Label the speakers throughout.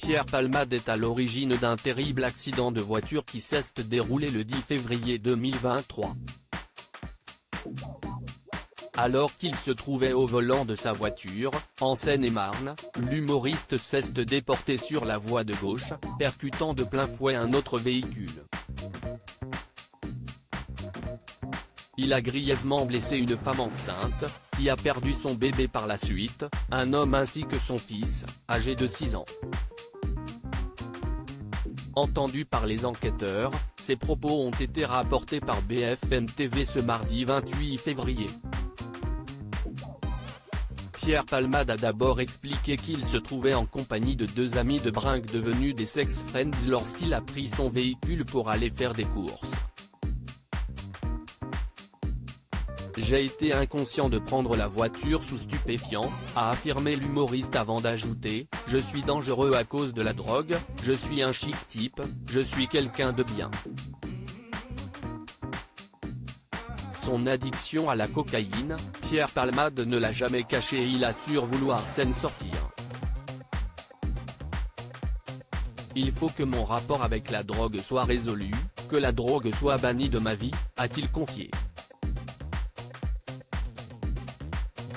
Speaker 1: Pierre Palmade est à l'origine d'un terrible accident de voiture qui s'est déroulé le 10 février 2023. Alors qu'il se trouvait au volant de sa voiture, en Seine-et-Marne, l'humoriste s'est déporté sur la voie de gauche, percutant de plein fouet un autre véhicule. Il a grièvement blessé une femme enceinte, qui a perdu son bébé par la suite, un homme ainsi que son fils, âgé de 6 ans. Entendu par les enquêteurs, ces propos ont été rapportés par BFM TV ce mardi 28 février. Pierre Palmade a d'abord expliqué qu'il se trouvait en compagnie de 2 amis de brinque devenus des sex friends lorsqu'il a pris son véhicule pour aller faire des courses. J'ai été inconscient de prendre la voiture sous stupéfiants, a affirmé l'humoriste avant d'ajouter « Je suis dangereux à cause de la drogue, je suis un chic type, je suis quelqu'un de bien ». Son addiction à la cocaïne, Pierre Palmade ne l'a jamais caché et il assure vouloir s'en sortir. Il faut que mon rapport avec la drogue soit résolu, que la drogue soit bannie de ma vie, a-t-il confié.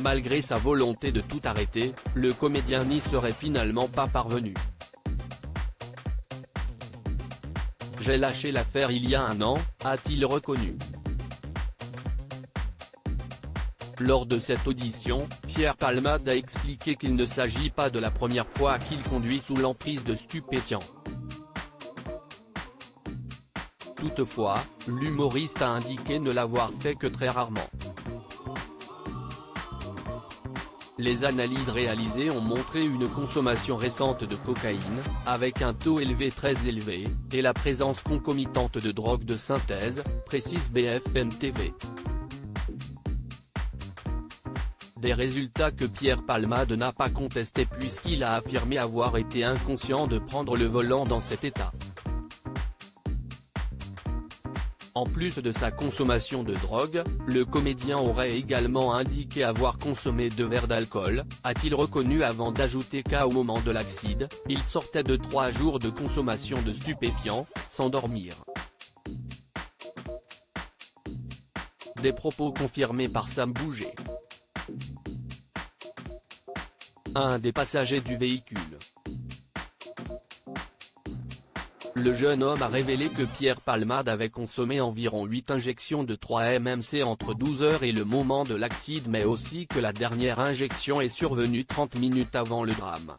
Speaker 1: Malgré sa volonté de tout arrêter, le comédien n'y serait finalement pas parvenu. J'ai lâché l'affaire il y a 1 an, a-t-il reconnu. Lors de cette audition, Pierre Palmade a expliqué qu'il ne s'agit pas de la première fois qu'il conduit sous l'emprise de stupéfiants. Toutefois, l'humoriste a indiqué ne l'avoir fait que très rarement. Les analyses réalisées ont montré une consommation récente de cocaïne, avec un taux élevé très élevé, et la présence concomitante de drogues de synthèse, précise BFM TV. Des résultats que Pierre Palmade n'a pas contestés puisqu'il a affirmé avoir été inconscient de prendre le volant dans cet état. En plus de sa consommation de drogue, le comédien aurait également indiqué avoir consommé 2 verres d'alcool, a-t-il reconnu avant d'ajouter qu'au moment de l'accident, il sortait de 3 jours de consommation de stupéfiants, sans dormir. Des propos confirmés par Sam Bouget, un des passagers du véhicule. Le jeune homme a révélé que Pierre Palmade avait consommé environ 8 injections de 3 MMC entre 12 h et le moment de l'accident, mais aussi que la dernière injection est survenue 30 minutes avant le drame.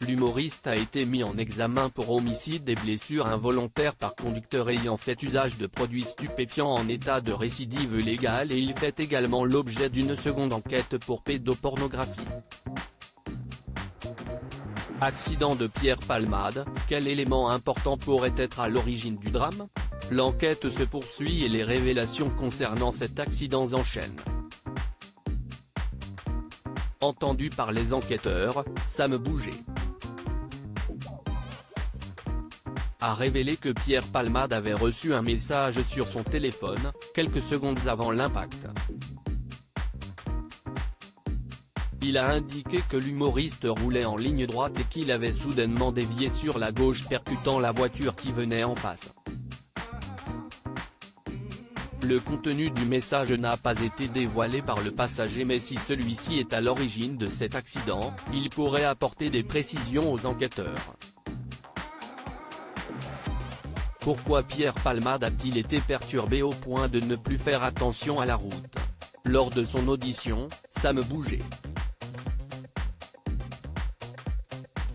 Speaker 1: L'humoriste a été mis en examen pour homicide et blessures involontaires par conducteur ayant fait usage de produits stupéfiants en état de récidive légale et il fait également l'objet d'une seconde enquête pour pédopornographie. Accident de Pierre Palmade, quel élément important pourrait être à l'origine du drame? L'enquête se poursuit et les révélations concernant cet accident s'enchaînent. Entendu par les enquêteurs, Sam Bouget a révélé que Pierre Palmade avait reçu un message sur son téléphone, quelques secondes avant l'impact. Il a indiqué que l'humoriste roulait en ligne droite et qu'il avait soudainement dévié sur la gauche percutant la voiture qui venait en face. Le contenu du message n'a pas été dévoilé par le passager, mais si celui-ci est à l'origine de cet accident, il pourrait apporter des précisions aux enquêteurs. Pourquoi Pierre Palmade a-t-il été perturbé au point de ne plus faire attention à la route? Lors de son audition, Sam Bouget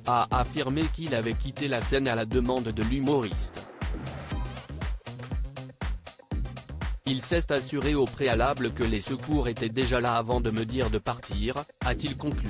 Speaker 1: a affirmé qu'il avait quitté la scène à la demande de l'humoriste. Il s'est assuré au préalable que les secours étaient déjà là avant de me dire de partir, a-t-il conclu.